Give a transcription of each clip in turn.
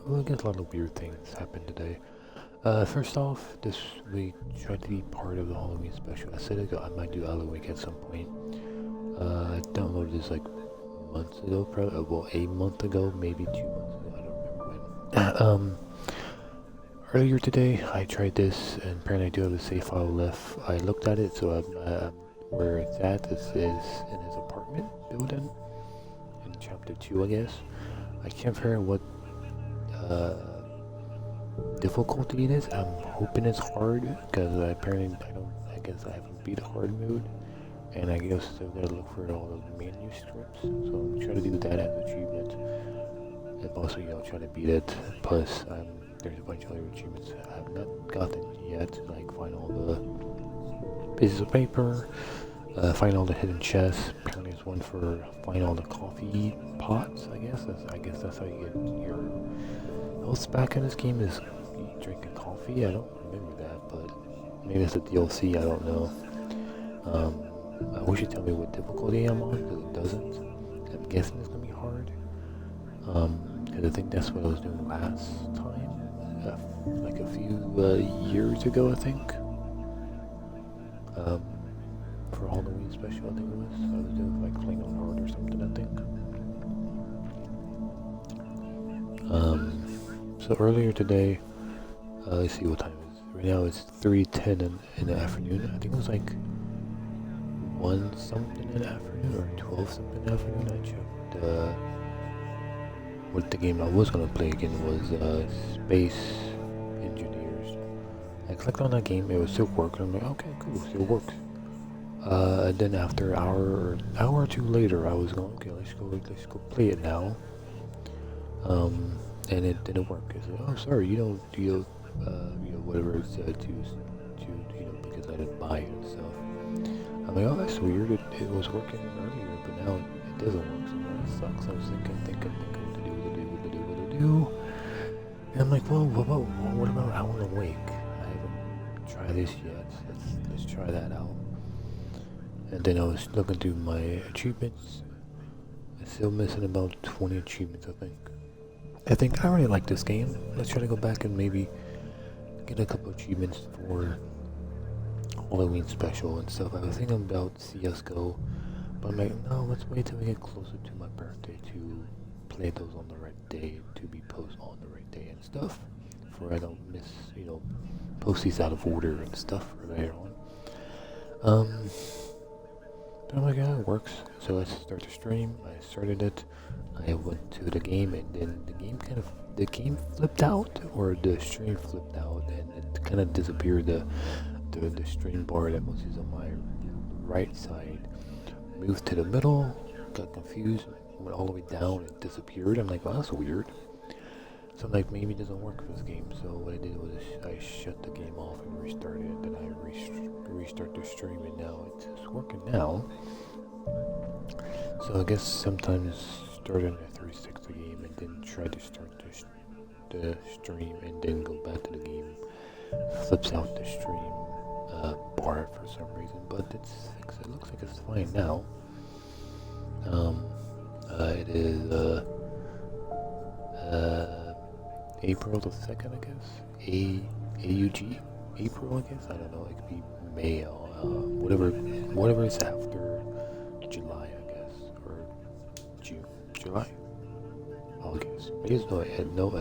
Well, I guess a lot of weird things happened today. First off, this week tried to be part of the Halloween special. I said I might do Halloween at some point. I downloaded this like months ago, probably well, a month ago, maybe 2 months ago. I don't remember when. Earlier today, I tried this, and apparently I do have a save file left. I looked at it, so where it's at. This is in his apartment building in chapter 2, I guess. I can't figure out what uh, difficulty it is. I'm hoping it's hard because apparently I guess I haven't beat hard mode, and I guess still gotta look for all the menu scripts. So I'm trying to do that as achievement, and also try to beat it. Plus, there's a bunch of other achievements I have not gotten yet, like find all the pieces of paper, find all the hidden chests. Apparently, there's one for find all the coffee pots. I guess that's how you get your health back in this game, is drinking coffee. I don't remember that, but maybe it's a DLC. I don't know. I wish you'd tell me what difficulty I'm on, because it doesn't. I'm guessing it's gonna be hard. Because I think that's what I was doing last time, like a few years ago, I think. For Halloween special, I think it was. I was doing like playing on hard or something, I think. So earlier today, let's see what time it is. Right now it's 3:10 in the afternoon. I think it was like 1 something in the afternoon or 12 something in the afternoon. I checked what the game I was gonna play again was Space Engineers. I clicked on that game, it was still working. I'm like, okay, cool, still works. And then after an hour or two later, I was going, okay, let's go play it now. And it didn't work. I said, oh, sorry, whatever it said to because I didn't buy it and stuff. I'm like, oh, that's weird. It was working earlier, but now it doesn't work. So that sucks. I was thinking what to do. And I'm like, well, what about Alan Awake? I haven't tried this yet. Let's try that out. And then I was looking through my achievements. I'm still missing about 20 achievements, I think I really like this game. Let's try to go back and maybe get a couple achievements for Halloween special and stuff. I was thinking about CSGO, but I'm like, no, let's wait till we get closer to my birthday to play those on the right day, to be posted on the right day and stuff, for I don't miss, post these out of order and stuff for later on. But I'm like, yeah, it works. So let's start the stream. I started it. I went to the game, and then the game flipped out, or the stream flipped out, and it kind of disappeared. The stream bar that mostly is on my right side moved to the middle, got confused, went all the way down, and disappeared. I'm like, well, that's weird. So I'm like, maybe it doesn't work for this game. So what I did was I shut the game off and restarted it. Then I restart the stream, and now it's working now. So I guess sometimes start in a 360 game and then try to start the stream and then go back to the game. Flips out the stream bar for some reason, but it's fixed. It looks like it's fine now. It is April the 2nd, I guess. AUG? April, I guess? I don't know. It could be May, whatever is after July, I guess. Or June. July? August. I guess no, I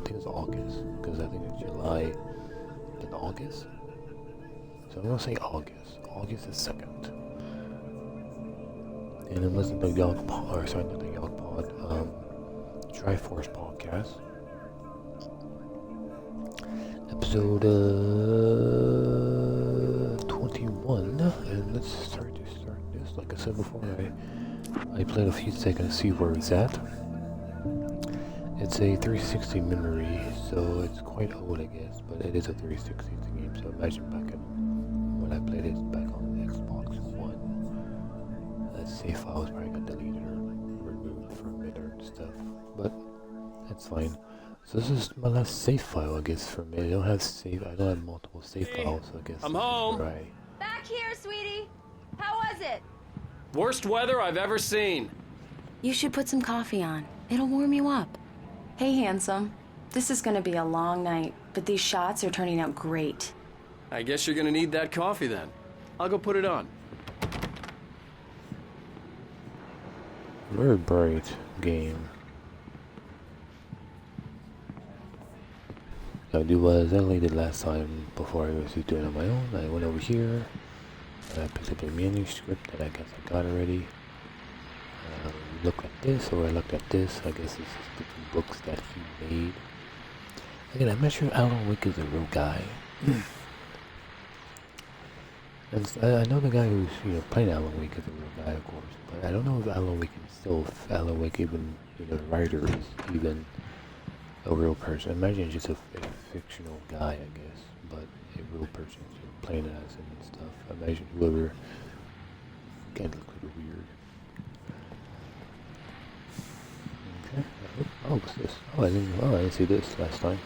think it's August. Because I think it's July then August. So I'm gonna say August. August is 2nd. And I'm listening to Yog Pod, or sorry, not the Yog Pod, Triforce podcast. Episode 21, and let's start this. Like I said before, I played a few seconds to see where it's at. It's a 360 memory, so it's quite old, I guess, but it is a 360 game. So imagine back when I played it back on the Xbox One. That save files probably got deleted or removed from it or stuff, but that's fine. So this is my last save file, I guess, for me. I don't have multiple save files, so I guess I'm home. Right. Back here, sweetie. How was it? Worst weather I've ever seen. You should put some coffee on. It'll warm you up. Hey, handsome. This is gonna be a long night, but these shots are turning out great. I guess you're gonna need that coffee then. I'll go put it on. Very bright game. I do what I exactly did last time before I was doing it on my own. I went over here, and I picked up a manuscript that I guess I got already. Looked at this, or I looked at this. I guess this is different books that he made. Again, I'm not sure Alan Wake is a real guy. And I know the guy who's playing Alan Wake is a real guy, of course, but I don't know if Alan Wake himself, Alan Wake even, the writer is even a real person. Imagine just a fictional guy, I guess, but a real person playing as him and stuff. Imagine whoever. Again, look a little weird. Okay. Oh, what's this? Oh, I didn't see this last time.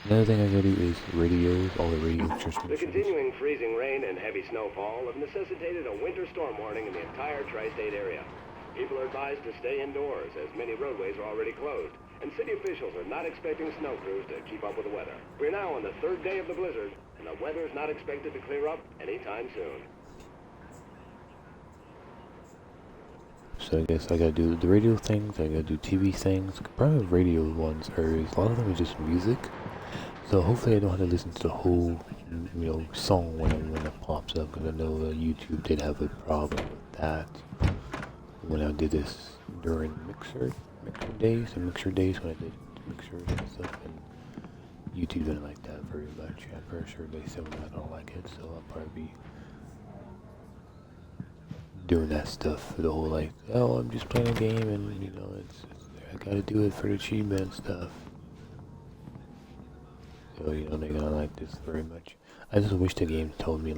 Another thing I gotta do is radios, all the radio transmissions. The continuing freezing rain and heavy snowfall have necessitated a winter storm warning in the entire tri-state area. People are advised to stay indoors as many roadways are already closed, and city officials are not expecting snow crews to keep up with the weather. We're now on the third day of the blizzard, and the weather is not expected to clear up anytime soon. So I guess I gotta do the radio things, I gotta do TV things. Probably radio ones are, a lot of them are just music. So hopefully I don't have to listen to the whole, song when it pops up, because I know YouTube did have a problem with that when I did this during mixer days when I did mixers and stuff, and YouTube didn't like that very much. I'm pretty sure they said I don't like it, so I'll probably be doing that stuff for the whole oh, I'm just playing a game and I gotta do it for the achievement and stuff. So they're gonna like this very much. I just wish the game told me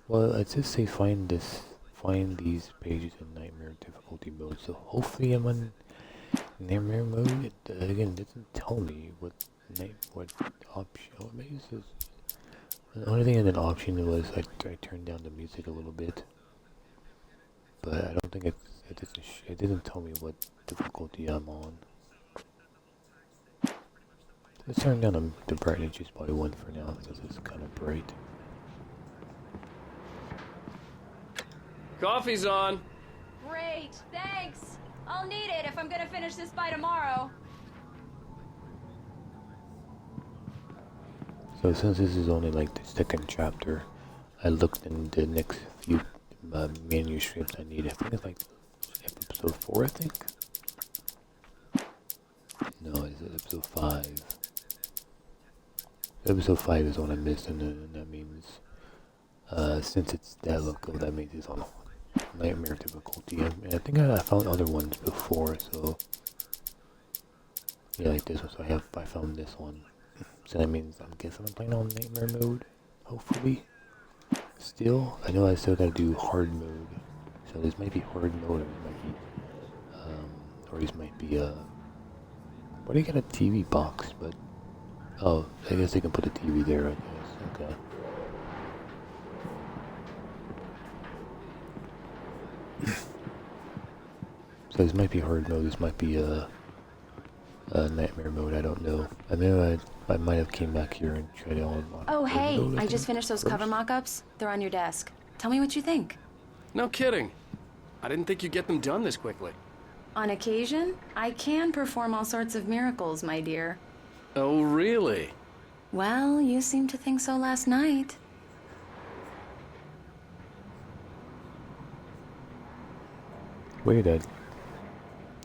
well, it just say find these pages in nightmare difficulty mode. So hopefully I'm on nightmare mode. Again, it doesn't tell me what option. Oh, maybe this is. The only thing in an option was I turned down the music a little bit, but I don't think it didn't tell me what difficulty I'm on. Let's turn down the brightness just by 1 for now because it's kind of bright. Coffee's on. Great, thanks. I'll need it if I'm gonna finish this by tomorrow. So since this is only the second chapter, I looked in the next few manuscripts I need. I think it's episode 4, I think? No, it's episode 5. Episode 5 is one I missed, and that means, since it's that local, that means it's on nightmare difficulty. And I think I found other ones before, so yeah, like this one. So I found this one. So that means I'm guessing I'm playing on nightmare mode, hopefully. Still, I know I still gotta do hard mode. So this might be hard mode, or it might be, or this might be Why do you get a TV box? But oh, I guess they can put a TV there. I guess. Okay. So this might be hard mode. This might be nightmare mode. I don't know. I know I might have came back here and tried it on. Oh, hey, I just finished those cover mock-ups. They're on your desk. Tell me what you think. No kidding. I didn't think you'd get them done this quickly. On occasion, I can perform all sorts of miracles, my dear. Oh, really? Well, you seemed to think so last night. Weird.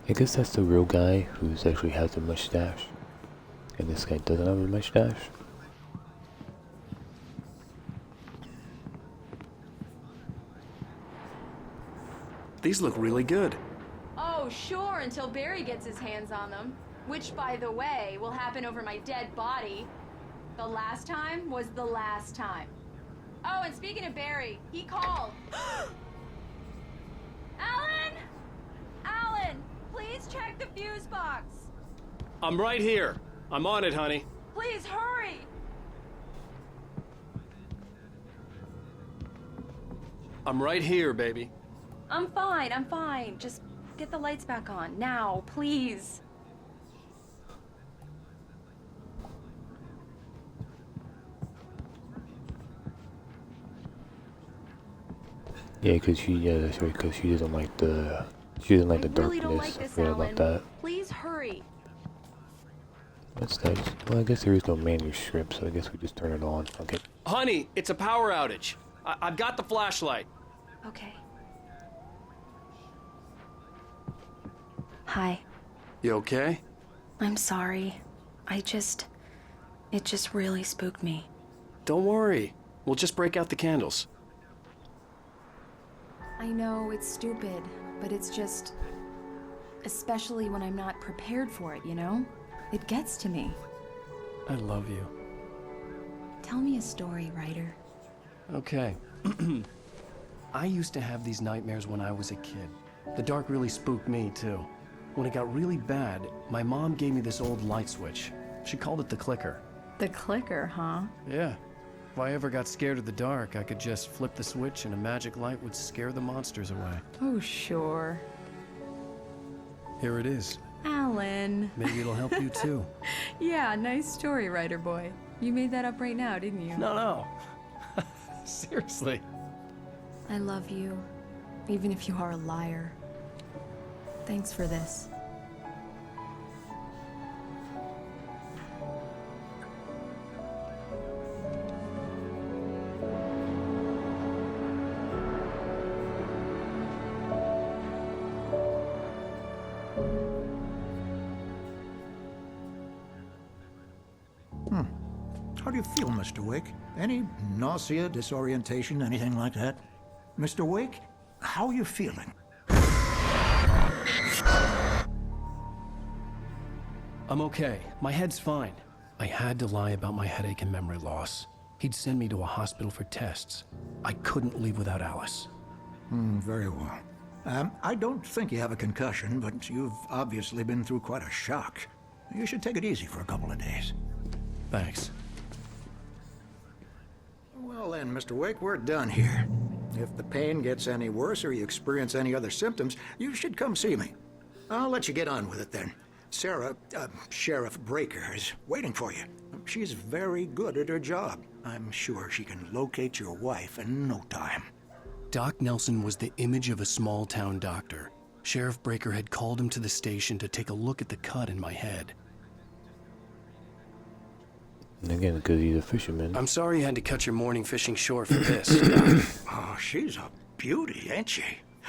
I guess that's the real guy who's actually has a mustache, and this guy doesn't have a mustache. These look really good. Oh, sure, until Barry gets his hands on them. Which, by the way, will happen over my dead body. The last time was the last time. Oh, and speaking of Barry, he called. Alan! Alan, please check the fuse box. I'm right here. I'm on it, honey. Please hurry. I'm right here, baby. I'm fine. Just get the lights back on. Now, please. Yeah, that's right, because she doesn't like I the really don't darkness. like I this, forgot about Alan. that. Please hurry. What's that? Well, I guess there is no manuscript, so I guess we just turn it on. Okay. Honey, it's a power outage. I've got the flashlight. Okay. Hi. You okay? I'm sorry. It just really spooked me. Don't worry. We'll just break out the candles. I know it's stupid, but it's just... Especially when I'm not prepared for it, you know? It gets to me. I love you. Tell me a story, writer. Okay. I used to have these nightmares when I was a kid. The dark really spooked me, too. When it got really bad, my mom gave me this old light switch. She called it the clicker. The clicker, huh? Yeah. If I ever got scared of the dark, I could just flip the switch and a magic light would scare the monsters away. Oh, sure. Here it is. Alan. Maybe it'll help you, too. Yeah, nice story, writer boy. You made that up right now, didn't you? No. Seriously. I love you, even if you are a liar. Thanks for this. How do you feel, Mr. Wake? Any nausea, disorientation, anything like that? Mr. Wake, how are you feeling? I'm okay. My head's fine. I had to lie about my headache and memory loss. He'd send me to a hospital for tests. I couldn't leave without Alice. Very well. I don't think you have a concussion, but you've obviously been through quite a shock. You should take it easy for a couple of days. Thanks. Well then, Mr. Wake, we're done here. If the pain gets any worse or you experience any other symptoms, you should come see me. I'll let you get on with it then. Sarah, Sheriff Breaker, is waiting for you. She's very good at her job. I'm sure she can locate your wife in no time. Doc Nelson was the image of a small-town doctor. Sheriff Breaker had called him to the station to take a look at the cut in my head. And again, because he's a fisherman. I'm sorry you had to cut your morning fishing short for this, Doc. Oh, she's a beauty, ain't she?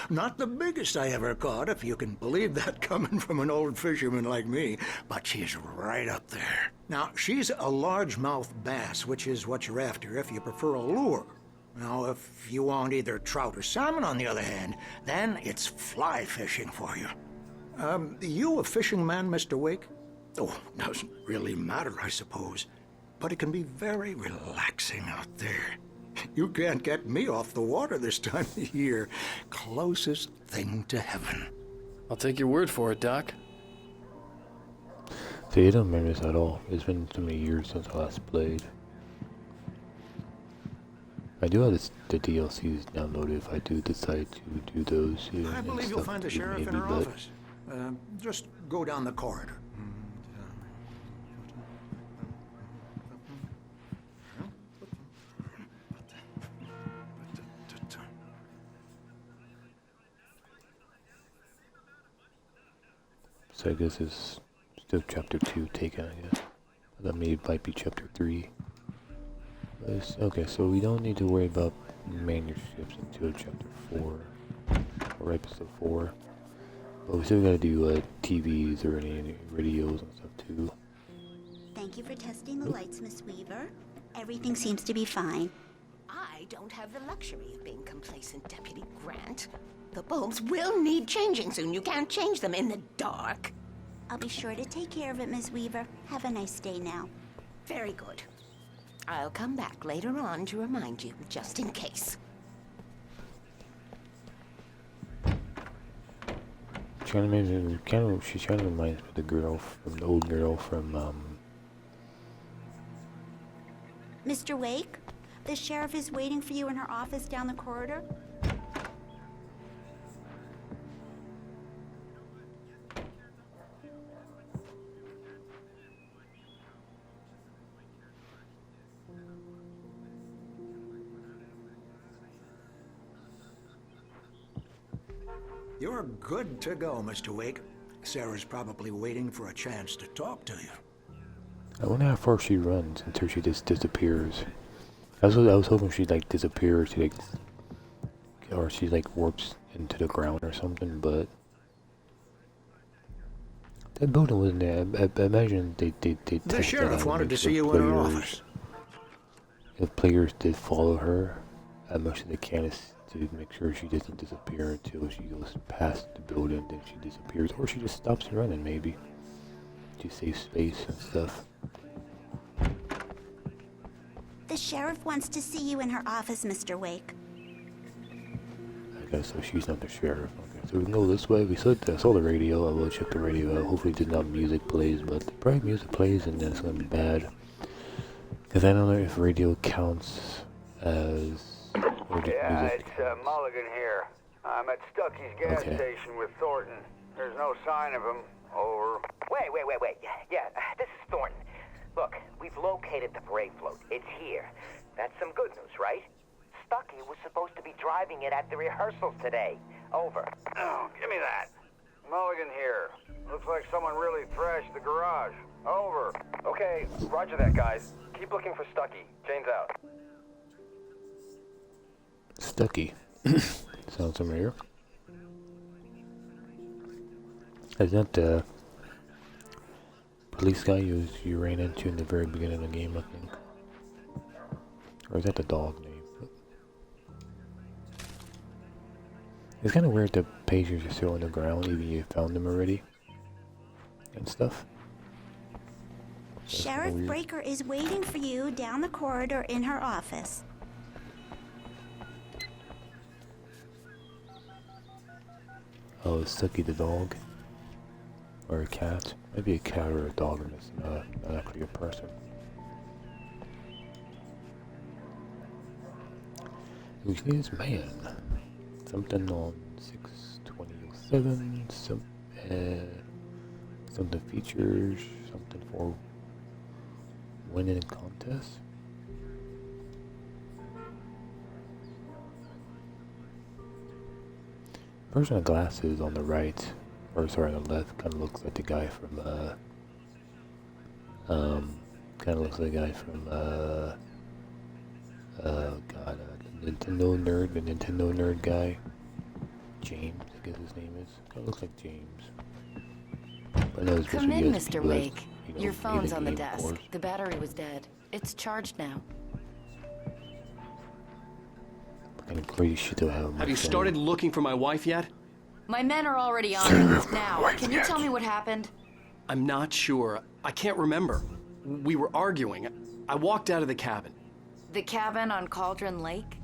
Not the biggest I ever caught, if you can believe that coming from an old fisherman like me, but she's right up there. Now, she's a largemouth bass, which is what you're after if you prefer a lure. Now, if you want either trout or salmon, on the other hand, then it's fly fishing for you. You a fishing man, Mr. Wake? Oh, doesn't really matter, I suppose. But it can be very relaxing out there. You can't get me off the water this time of year. Closest thing to heaven. I'll take your word for it, Doc. See, I don't remember this at all. It's been so many years since I last played. I do have the DLCs downloaded if I do decide to do those. I believe you'll find the sheriff in her office. Just go down the corridor. So I guess it's still chapter 2 taken, I guess. That might be chapter 3. Okay, so we don't need to worry about manuscripts until chapter 4. Or episode 4. But we still gotta do TVs or any radios and stuff too. Thank you for testing the lights, Miss Weaver. Everything seems to be fine. I don't have the luxury of being complacent, Deputy Grant. The bulbs will need changing soon. You can't change them in the dark. I'll be sure to take care of it, Miss Weaver. Have a nice day now. Very good. I'll come back later on to remind you, just in case. She's trying to remind me of the old girl from Mr. Wake, the sheriff is waiting for you in her office down the corridor. You're good to go, Mr. Wake. Sarah's probably waiting for a chance to talk to you. I wonder how far she runs until she just disappears. I was hoping she'd like disappear, or she like warps into the ground or something, but that building wasn't there. I imagine they The sheriff wanted to see you in her office. If players did follow her, as much as they can is to make sure she doesn't disappear until she goes past the building, then she disappears, or she just stops running maybe to save space and stuff. The sheriff wants to see you in her office, Mr. Wake. I guess so. She's not the sheriff. Okay, so we can go this way. I saw the radio. I will check the radio out. Hopefully, it's not music plays, but probably music plays, and then it's gonna be bad. Because I don't know if radio counts as. Yeah, it's Mulligan here. I'm at Stucky's gas station with Thornton. There's no sign of him. Over. Wait. Yeah, this is Thornton. Look, we've located the parade float. It's here. That's some good news, right? Stucky was supposed to be driving it at the rehearsals today. Over. Oh, give me that. Mulligan here. Looks like someone really thrashed the garage. Over. Okay, roger that, guys. Keep looking for Stucky. Jane's out. Stucky. Sounds familiar. Is that the police guy you ran into in the very beginning of the game, I think? Or is that the dog name? It's kind of weird the pages are still on the ground, even if you found them already. And stuff. Sheriff Breaker is waiting for you down the corridor in her office. Oh, is Stucky the dog? Or a cat? Maybe a cat or a dog, and it's not actually a person. We see this man. Something on 6/20/07. Something features. Something for winning a contest. Person with glasses on the right, or sorry, on the left, kind of looks like the guy from the Nintendo nerd guy, James, I guess his name is. Kind of looks like James. But no, Come in, Mr. Wake. Your phone's on the desk. The battery was dead. It's charged now. I'm pretty sure they'll have. Have you started looking for my wife yet? My men are already on it. Now, can you tell me what happened? I'm not sure. I can't remember. We were arguing. I walked out of the cabin. The cabin on Cauldron Lake?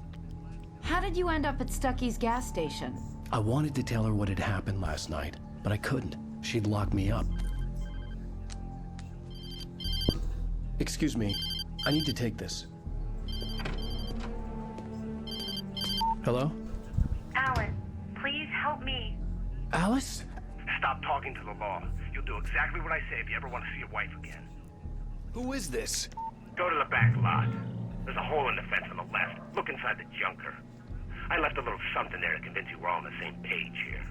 How did you end up at Stucky's gas station? I wanted to tell her what had happened last night, but I couldn't. She'd locked me up. Excuse me. I need to take this. Hello? Alan, please help me. Alice? Stop talking to the law. You'll do exactly what I say if you ever want to see your wife again. Who is this? Go to the back lot. There's a hole in the fence on the left. Look inside the junker. I left a little something there to convince you we're all on the same page here.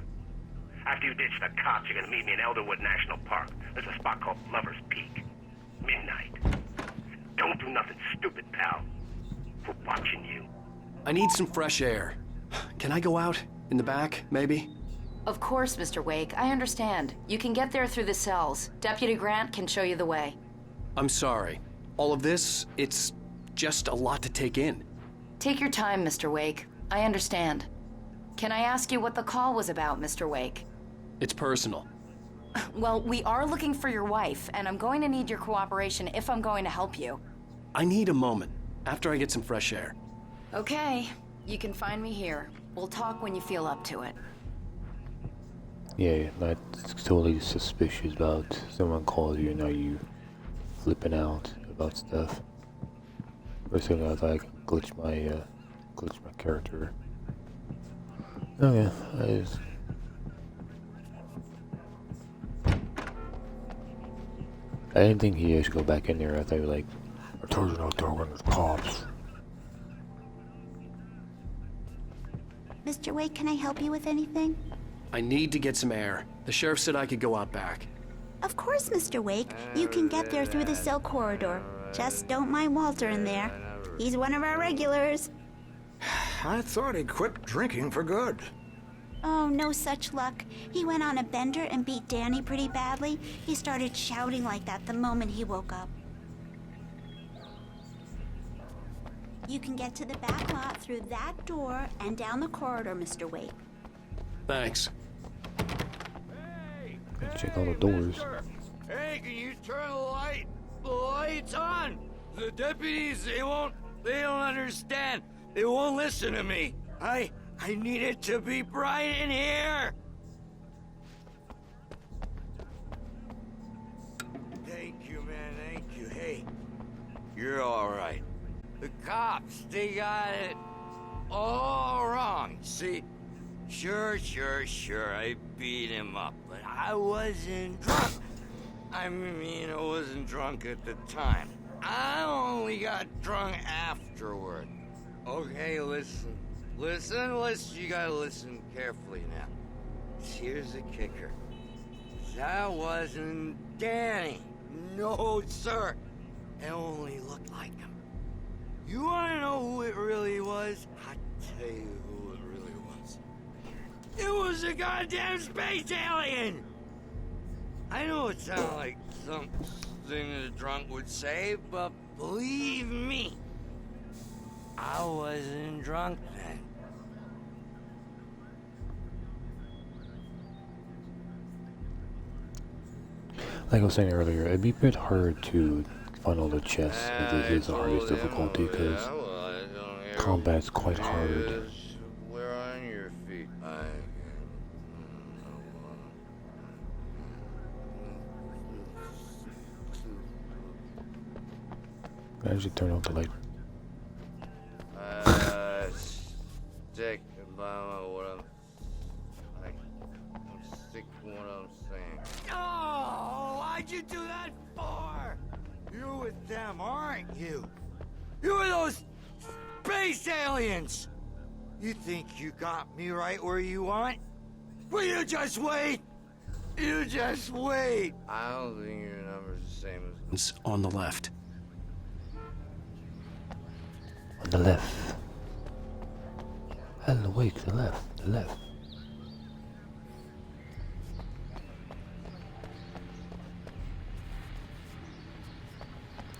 After you ditch the cops, you're gonna meet me in Elderwood National Park. There's a spot called Lover's Peak. Midnight. Don't do nothing stupid, pal. We're watching you. I need some fresh air. Can I go out? In the back, maybe? Of course, Mr. Wake. I understand. You can get there through the cells. Deputy Grant can show you the way. I'm sorry. All of this, it's just a lot to take in. Take your time, Mr. Wake. I understand. Can I ask you what the call was about, Mr. Wake? It's personal. Well, we are looking for your wife, and I'm going to need your cooperation if I'm going to help you. I need a moment, after I get some fresh air. Okay. You can find me here. We'll talk when you feel up to it. Yeah, not totally suspicious about someone calls you and now you flipping out about stuff. First thing I was like, glitch my character. Oh yeah, I didn't think he should go back in there. I thought like, I told you not to run the cops. Mr. Wake, can I help you with anything? I need to get some air. The sheriff said I could go out back. Of course, Mr. Wake. You can get there through the cell corridor. Just don't mind Walter in there. He's one of our regulars. I thought he'd quit drinking for good. Oh, no such luck. He went on a bender and beat Danny pretty badly. He started shouting like that the moment he woke up. You can get to the back lot through that door and down the corridor, Mr. Wake. Thanks. Check all the doors. Hey, can you turn the lights on? The deputies, they don't understand. They won't listen to me. I need it to be bright in here. Thank you, man, thank you. Hey, you're all right. The cops, they got it all wrong. See, sure, I beat him up, but I wasn't drunk. I wasn't drunk at the time. I only got drunk afterward. Okay, listen, you gotta listen carefully now. Here's the kicker. That wasn't Danny. No, sir. It only looked like him. You wanna know who it really was? I'll tell you who it really was. It was a goddamn space alien! I know it sounds like something a drunk would say, but believe me, I wasn't drunk then. Like I was saying earlier, it'd be a bit hard to find all the chests if it is the hardest difficulty because combat's quite hard. Where on your feet? I usually turn off the light. Stick by what I'm sick of what I'm saying. Oh, why'd you do that for? You're with them, aren't you? You're those space aliens! You think you got me right where you want? Well, you just wait! You just wait! I don't think your number's the same as... It's on the left. On the left. Hell, wait, the left, the left.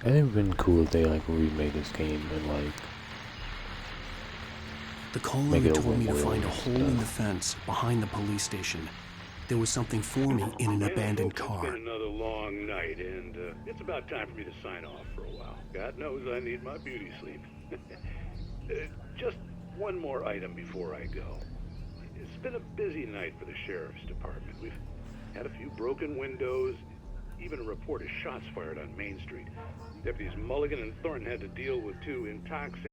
It'd have been cool if they like remade this game and like the caller told me to find a hole in the fence behind the police station. There was something for me in an abandoned car. It's been another long night, and it's about time for me to sign off for a while. God knows I need my beauty sleep. Just one more item before I go. It's been a busy night for the sheriff's department. We've had a few broken windows, even a report of shots fired on Main Street. Deputies Mulligan and Thornton had to deal with two intoxicated